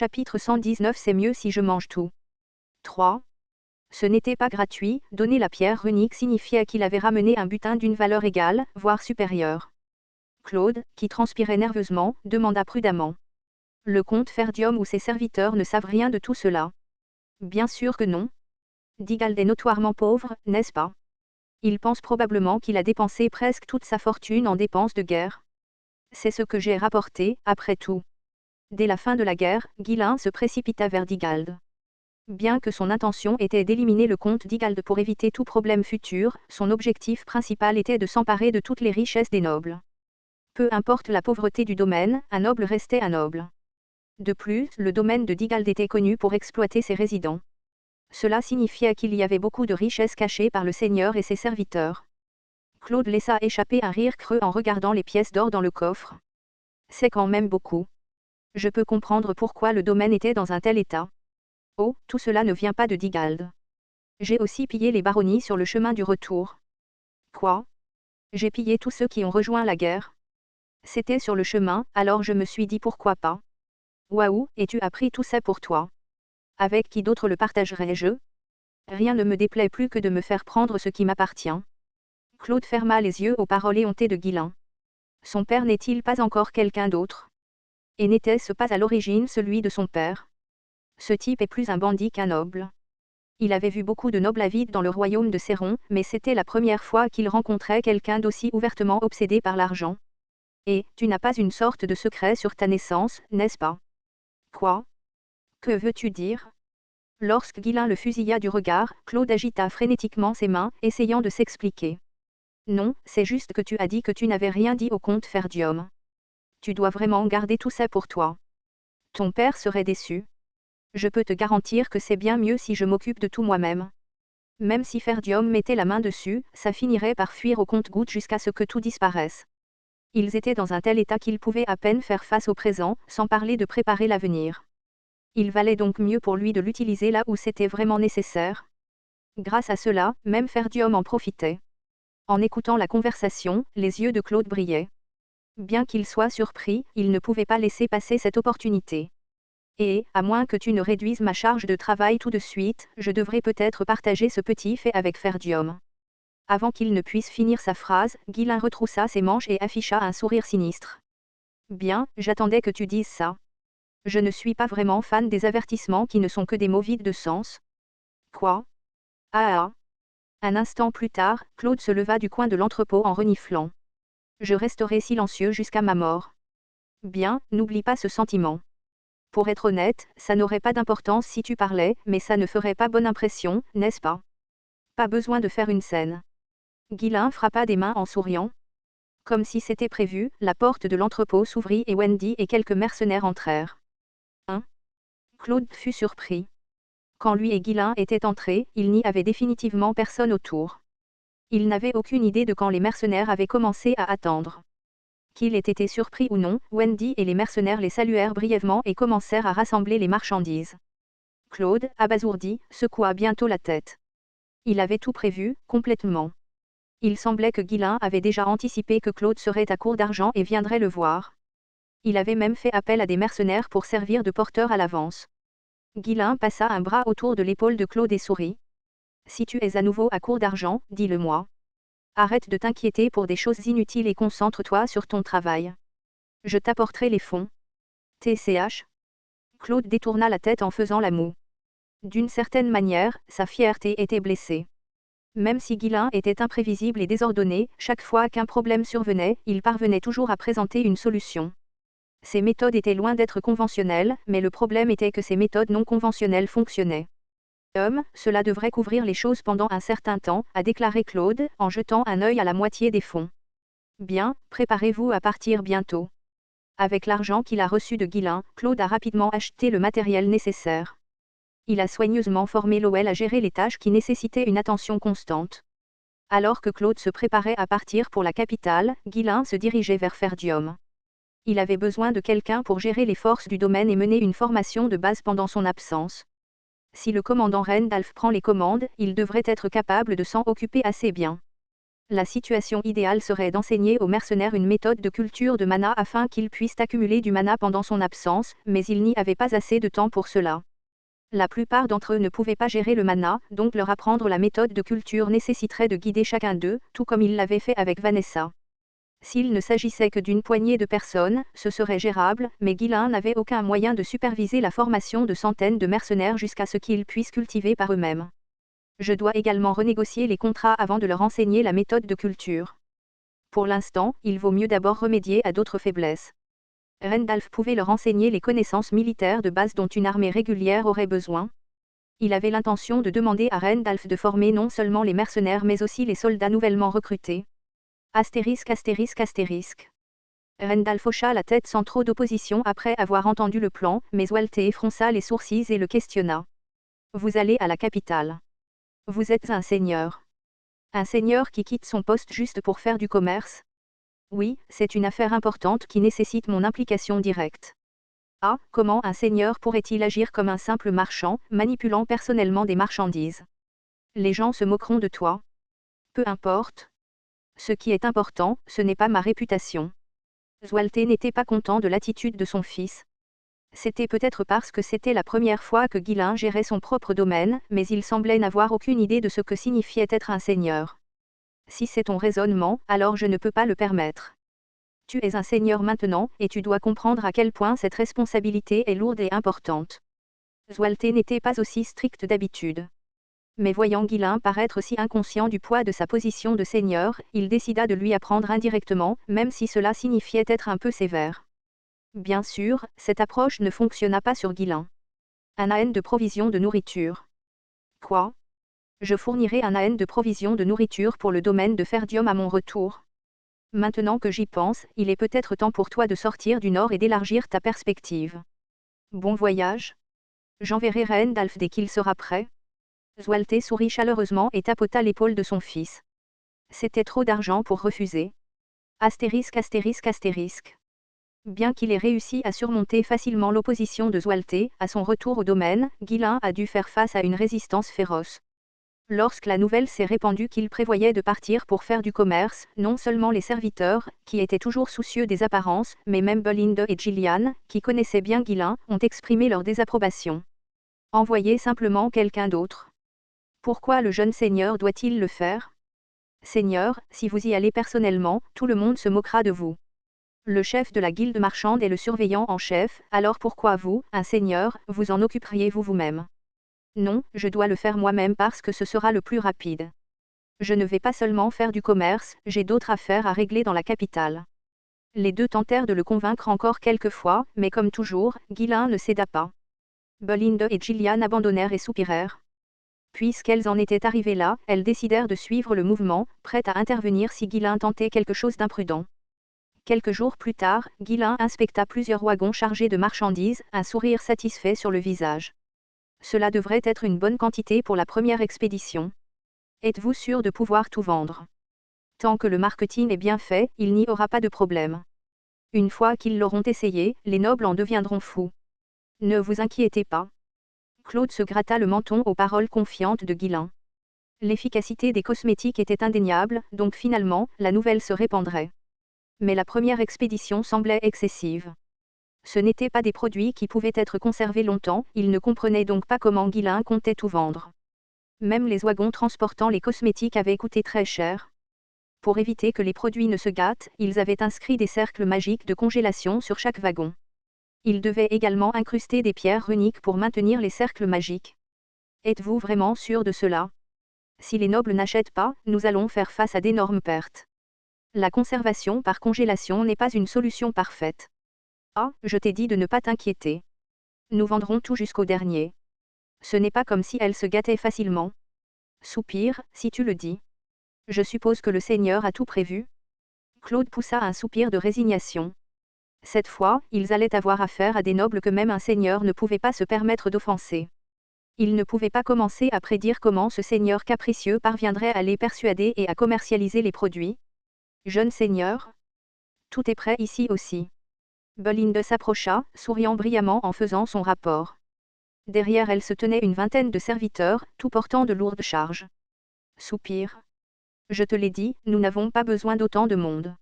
Chapitre 119 C'est mieux si je mange tout. 3. Ce n'était pas gratuit, donner la pierre runique signifiait qu'il avait ramené un butin d'une valeur égale, voire supérieure. Claude, qui transpirait nerveusement, demanda prudemment. Le comte Ferdium ou ses serviteurs ne savent rien de tout cela. Bien sûr que non. Digald est notoirement pauvre, n'est-ce pas? Il pense probablement qu'il a dépensé presque toute sa fortune en dépenses de guerre. C'est ce que j'ai rapporté, après tout. Dès la fin de la guerre, Ghislain se précipita vers Digald. Bien que son intention était d'éliminer le comte Digald pour éviter tout problème futur, son objectif principal était de s'emparer de toutes les richesses des nobles. Peu importe la pauvreté du domaine, un noble restait un noble. De plus, le domaine de Digald était connu pour exploiter ses résidents. Cela signifiait qu'il y avait beaucoup de richesses cachées par le seigneur et ses serviteurs. Claude laissa échapper un rire creux en regardant les pièces d'or dans le coffre. C'est quand même beaucoup. Je peux comprendre pourquoi le domaine était dans un tel état. Oh, tout cela ne vient pas de Digald. J'ai aussi pillé les baronnies sur le chemin du retour. Quoi? J'ai pillé tous ceux qui ont rejoint la guerre. C'était sur le chemin, alors je me suis dit pourquoi pas. Waouh, et tu as pris tout ça pour toi. Avec qui d'autre le partagerais-je? Rien ne me déplaît plus que de me faire prendre ce qui m'appartient. Claude ferma les yeux aux paroles éhontées de Ghislain. Son père n'est-il pas encore quelqu'un d'autre? Et n'était-ce pas à l'origine celui de son père? Ce type est plus un bandit qu'un noble. Il avait vu beaucoup de nobles avides dans le royaume de Céron, mais c'était la première fois qu'il rencontrait quelqu'un d'aussi ouvertement obsédé par l'argent. Et, tu n'as pas une sorte de secret sur ta naissance, n'est-ce pas? Quoi? Que veux-tu dire? Lorsque Ghislain le fusilla du regard, Claude agita frénétiquement ses mains, essayant de s'expliquer. Non, c'est juste que tu as dit que tu n'avais rien dit au comte Ferdium. Tu dois vraiment garder tout ça pour toi. Ton père serait déçu. Je peux te garantir que c'est bien mieux si je m'occupe de tout moi-même. Même si Ferdium mettait la main dessus, ça finirait par fuir au compte-gouttes jusqu'à ce que tout disparaisse. Ils étaient dans un tel état qu'ils pouvaient à peine faire face au présent, sans parler de préparer l'avenir. Il valait donc mieux pour lui de l'utiliser là où c'était vraiment nécessaire. Grâce à cela, même Ferdium en profitait. En écoutant la conversation, les yeux de Claude brillaient. Bien qu'il soit surpris, il ne pouvait pas laisser passer cette opportunité. Et, à moins que tu ne réduises ma charge de travail tout de suite, je devrais peut-être partager ce petit fait avec Ferdium. Avant qu'il ne puisse finir sa phrase, Ghislain retroussa ses manches et afficha un sourire sinistre. Bien, j'attendais que tu dises ça. Je ne suis pas vraiment fan des avertissements qui ne sont que des mots vides de sens. Quoi? Ah. Un instant plus tard, Claude se leva du coin de l'entrepôt en reniflant. Je resterai silencieux jusqu'à ma mort. Bien, n'oublie pas ce sentiment. Pour être honnête, ça n'aurait pas d'importance si tu parlais, mais ça ne ferait pas bonne impression, n'est-ce pas? Pas besoin de faire une scène. Ghislain frappa des mains en souriant. Comme si c'était prévu, la porte de l'entrepôt s'ouvrit et Wendy et quelques mercenaires entrèrent. Hein? Claude fut surpris. Quand lui et Ghislain étaient entrés, il n'y avait définitivement personne autour. Il n'avait aucune idée de quand les mercenaires avaient commencé à attendre. Qu'il ait été surpris ou non, Wendy et les mercenaires les saluèrent brièvement et commencèrent à rassembler les marchandises. Claude, abasourdi, secoua bientôt la tête. Il avait tout prévu, complètement. Il semblait que Ghislain avait déjà anticipé que Claude serait à court d'argent et viendrait le voir. Il avait même fait appel à des mercenaires pour servir de porteurs à l'avance. Ghislain passa un bras autour de l'épaule de Claude et sourit. Si tu es à nouveau à court d'argent, dis-le-moi. Arrête de t'inquiéter pour des choses inutiles et concentre-toi sur ton travail. Je t'apporterai les fonds. TCH. Claude détourna la tête en faisant la moue. D'une certaine manière, sa fierté était blessée. Même si Ghislain était imprévisible et désordonné, chaque fois qu'un problème survenait, il parvenait toujours à présenter une solution. Ses méthodes étaient loin d'être conventionnelles, mais le problème était que ces méthodes non conventionnelles fonctionnaient. Cela devrait couvrir les choses pendant un certain temps, a déclaré Claude, en jetant un œil à la moitié des fonds. Bien, préparez-vous à partir bientôt. Avec l'argent qu'il a reçu de Ghislain, Claude a rapidement acheté le matériel nécessaire. Il a soigneusement formé Lowell à gérer les tâches qui nécessitaient une attention constante. Alors que Claude se préparait à partir pour la capitale, Ghislain se dirigeait vers Ferdium. Il avait besoin de quelqu'un pour gérer les forces du domaine et mener une formation de base pendant son absence. Si le commandant Rendalf prend les commandes, il devrait être capable de s'en occuper assez bien. La situation idéale serait d'enseigner aux mercenaires une méthode de culture de mana afin qu'ils puissent accumuler du mana pendant son absence, mais il n'y avait pas assez de temps pour cela. La plupart d'entre eux ne pouvaient pas gérer le mana, donc leur apprendre la méthode de culture nécessiterait de guider chacun d'eux, tout comme il l'avait fait avec Vanessa. S'il ne s'agissait que d'une poignée de personnes, ce serait gérable, mais Guillain n'avait aucun moyen de superviser la formation de centaines de mercenaires jusqu'à ce qu'ils puissent cultiver par eux-mêmes. Je dois également renégocier les contrats avant de leur enseigner la méthode de culture. Pour l'instant, il vaut mieux d'abord remédier à d'autres faiblesses. Rendalf pouvait leur enseigner les connaissances militaires de base dont une armée régulière aurait besoin. Il avait l'intention de demander à Rendalf de former non seulement les mercenaires mais aussi les soldats nouvellement recrutés. Astérisque astérisque astérisque. Rendalf hocha la tête sans trop d'opposition après avoir entendu le plan, mais Walter fronça les sourcils et le questionna. Vous allez à la capitale. Vous êtes un seigneur. Un seigneur qui quitte son poste juste pour faire du commerce? Oui, c'est une affaire importante qui nécessite mon implication directe. Ah, comment un seigneur pourrait-il agir comme un simple marchand, manipulant personnellement des marchandises? Les gens se moqueront de toi. Peu importe. Ce qui est important, ce n'est pas ma réputation. Zwalte n'était pas content de l'attitude de son fils. C'était peut-être parce que c'était la première fois que Guillain gérait son propre domaine, mais il semblait n'avoir aucune idée de ce que signifiait être un seigneur. Si c'est ton raisonnement, alors je ne peux pas le permettre. Tu es un seigneur maintenant, et tu dois comprendre à quel point cette responsabilité est lourde et importante. Zwalte n'était pas aussi strict d'habitude. Mais voyant Guillain paraître si inconscient du poids de sa position de seigneur, il décida de lui apprendre indirectement, même si cela signifiait être un peu sévère. Bien sûr, cette approche ne fonctionna pas sur Guillain. Un AN de provision de nourriture. Quoi? Je fournirai un AN de provision de nourriture pour le domaine de Ferdium à mon retour. Maintenant que j'y pense, il est peut-être temps pour toi de sortir du nord et d'élargir ta perspective. Bon voyage. J'enverrai Rendalf dès qu'il sera prêt. Zwalte sourit chaleureusement et tapota l'épaule de son fils. C'était trop d'argent pour refuser. Astérisque astérisque astérisque. Bien qu'il ait réussi à surmonter facilement l'opposition de Zwalte, à son retour au domaine, Guillain a dû faire face à une résistance féroce. Lorsque la nouvelle s'est répandue qu'il prévoyait de partir pour faire du commerce, non seulement les serviteurs, qui étaient toujours soucieux des apparences, mais même Belinda et Gillian, qui connaissaient bien Guillain, ont exprimé leur désapprobation. Envoyez simplement quelqu'un d'autre. Pourquoi le jeune seigneur doit-il le faire? Seigneur, si vous y allez personnellement, tout le monde se moquera de vous. Le chef de la guilde marchande est le surveillant en chef, alors pourquoi vous, un seigneur, vous en occuperiez-vous vous-même? Non, je dois le faire moi-même parce que ce sera le plus rapide. Je ne vais pas seulement faire du commerce, j'ai d'autres affaires à régler dans la capitale. Les deux tentèrent de le convaincre encore quelques fois, mais comme toujours, Guillain ne céda pas. Belinda et Gillian abandonnèrent et soupirèrent. Puisqu'elles en étaient arrivées là, elles décidèrent de suivre le mouvement, prêtes à intervenir si Guillain tentait quelque chose d'imprudent. Quelques jours plus tard, Guillain inspecta plusieurs wagons chargés de marchandises, un sourire satisfait sur le visage. Cela devrait être une bonne quantité pour la première expédition. Êtes-vous sûr de pouvoir tout vendre? Tant que le marketing est bien fait, il n'y aura pas de problème. Une fois qu'ils l'auront essayé, les nobles en deviendront fous. Ne vous inquiétez pas. Claude se gratta le menton aux paroles confiantes de Guillain. L'efficacité des cosmétiques était indéniable, donc finalement, la nouvelle se répandrait. Mais la première expédition semblait excessive. Ce n'étaient pas des produits qui pouvaient être conservés longtemps, il ne comprenait donc pas comment Guillain comptait tout vendre. Même les wagons transportant les cosmétiques avaient coûté très cher. Pour éviter que les produits ne se gâtent, ils avaient inscrit des cercles magiques de congélation sur chaque wagon. Ils devaient également incruster des pierres runiques pour maintenir les cercles magiques. Êtes-vous vraiment sûr de cela? Si les nobles n'achètent pas, nous allons faire face à d'énormes pertes. La conservation par congélation n'est pas une solution parfaite. Ah, je t'ai dit de ne pas t'inquiéter. Nous vendrons tout jusqu'au dernier. Ce n'est pas comme si elle se gâtait facilement. Soupir, si tu le dis. Je suppose que le Seigneur a tout prévu. Claude poussa un soupir de résignation. Cette fois, ils allaient avoir affaire à des nobles que même un seigneur ne pouvait pas se permettre d'offenser. Il ne pouvait pas commencer à prédire comment ce seigneur capricieux parviendrait à les persuader et à commercialiser les produits. Jeune seigneur? Tout est prêt ici aussi. Belinda s'approcha, souriant brillamment en faisant son rapport. Derrière elle se tenait une vingtaine de serviteurs, tout portant de lourdes charges. Soupir. Je te l'ai dit, nous n'avons pas besoin d'autant de monde.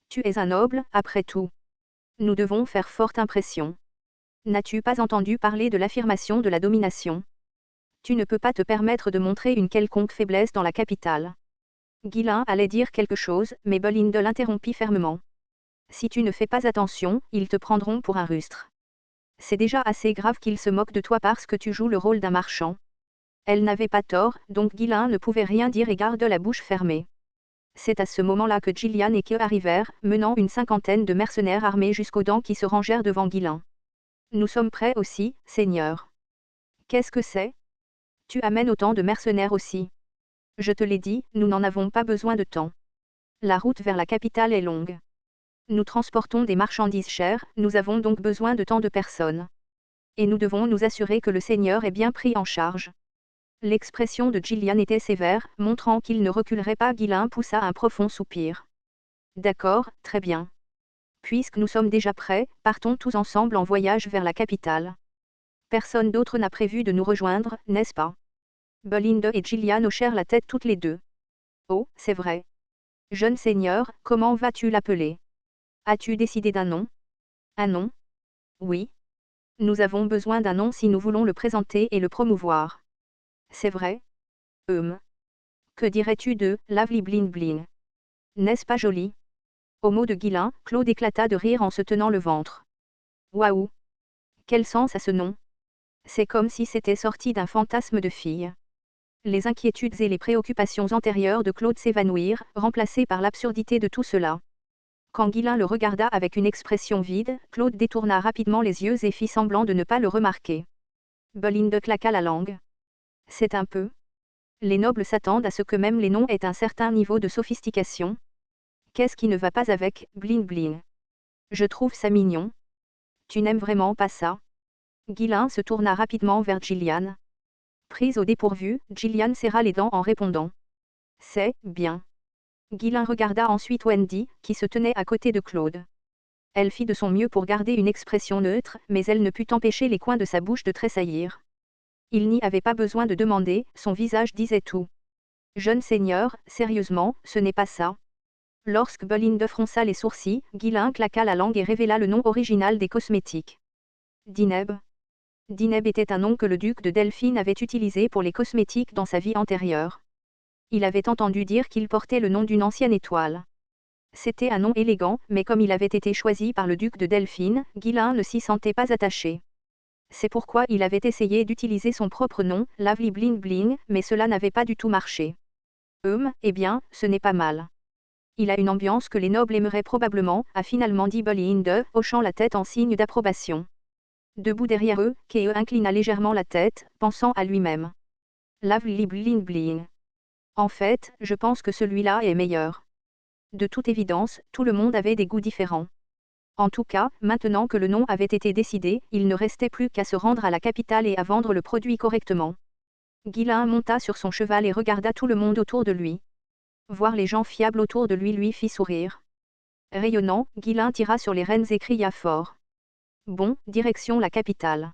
Tu es un noble, après tout. Nous devons faire forte impression. N'as-tu pas entendu parler de l'affirmation de la domination? Tu ne peux pas te permettre de montrer une quelconque faiblesse dans la capitale. Ghislain allait dire quelque chose, mais Belinda l'interrompit fermement. Si tu ne fais pas attention, ils te prendront pour un rustre. C'est déjà assez grave qu'ils se moquent de toi parce que tu joues le rôle d'un marchand. Elle n'avait pas tort, donc Ghislain ne pouvait rien dire et garde la bouche fermée. C'est à ce moment-là que Gillian et Kyo arrivèrent, menant une cinquantaine de mercenaires armés jusqu'aux dents qui se rangèrent devant Ghislain. Nous sommes prêts aussi, Seigneur. Qu'est-ce que c'est? Tu amènes autant de mercenaires aussi. Je te l'ai dit, nous n'en avons pas besoin de temps. La route vers la capitale est longue. Nous transportons des marchandises chères, nous avons donc besoin de tant de personnes. Et nous devons nous assurer que le Seigneur est bien pris en charge. L'expression de Gillian était sévère, montrant qu'il ne reculerait pas. Ghislain poussa un profond soupir. D'accord, très bien. Puisque nous sommes déjà prêts, partons tous ensemble en voyage vers la capitale. Personne d'autre n'a prévu de nous rejoindre, n'est-ce pas? Belinda et Gillian hochèrent la tête toutes les deux. Oh, c'est vrai. Jeune seigneur, comment vas-tu l'appeler? As-tu décidé d'un nom? Un nom? Oui. Nous avons besoin d'un nom si nous voulons le présenter et le promouvoir. C'est vrai? Que dirais-tu de Lovely Bling Bling? N'est-ce pas joli? Au mot de Ghislain, Claude éclata de rire en se tenant le ventre. Waouh! Quel sens a ce nom? C'est comme si c'était sorti d'un fantasme de fille. Les inquiétudes et les préoccupations antérieures de Claude s'évanouirent, remplacées par l'absurdité de tout cela. Quand Ghislain le regarda avec une expression vide, Claude détourna rapidement les yeux et fit semblant de ne pas le remarquer. Belinda claqua la langue. C'est un peu. Les nobles s'attendent à ce que même les noms aient un certain niveau de sophistication. Qu'est-ce qui ne va pas avec Bling Bling? Je trouve ça mignon. Tu n'aimes vraiment pas ça? Ghislain se tourna rapidement vers Gillian. Prise au dépourvu, Gillian serra les dents en répondant. C'est bien. Ghislain regarda ensuite Wendy, qui se tenait à côté de Claude. Elle fit de son mieux pour garder une expression neutre, mais elle ne put empêcher les coins de sa bouche de tressaillir. Il n'y avait pas besoin de demander, son visage disait tout. Jeune seigneur, sérieusement, ce n'est pas ça. Lorsque Belinda fronça les sourcils, Ghislain claqua la langue et révéla le nom original des cosmétiques. Dineb. Dineb était un nom que le duc de Delphine avait utilisé pour les cosmétiques dans sa vie antérieure. Il avait entendu dire qu'il portait le nom d'une ancienne étoile. C'était un nom élégant, mais comme il avait été choisi par le duc de Delphine, Ghislain ne s'y sentait pas attaché. C'est pourquoi il avait essayé d'utiliser son propre nom, Lovely Bling Bling, mais cela n'avait pas du tout marché. Eh bien, ce n'est pas mal. Il a une ambiance que les nobles aimeraient probablement, a finalement dit Belinda, hochant la tête en signe d'approbation. Debout derrière eux, Keo inclina légèrement la tête, pensant à lui-même. Lovely Bling Bling. En fait, je pense que celui-là est meilleur. De toute évidence, tout le monde avait des goûts différents. En tout cas, maintenant que le nom avait été décidé, il ne restait plus qu'à se rendre à la capitale et à vendre le produit correctement. Ghislain monta sur son cheval et regarda tout le monde autour de lui. Voir les gens fiables autour de lui fit sourire. Rayonnant, Ghislain tira sur les rênes et cria fort. Bon, direction la capitale.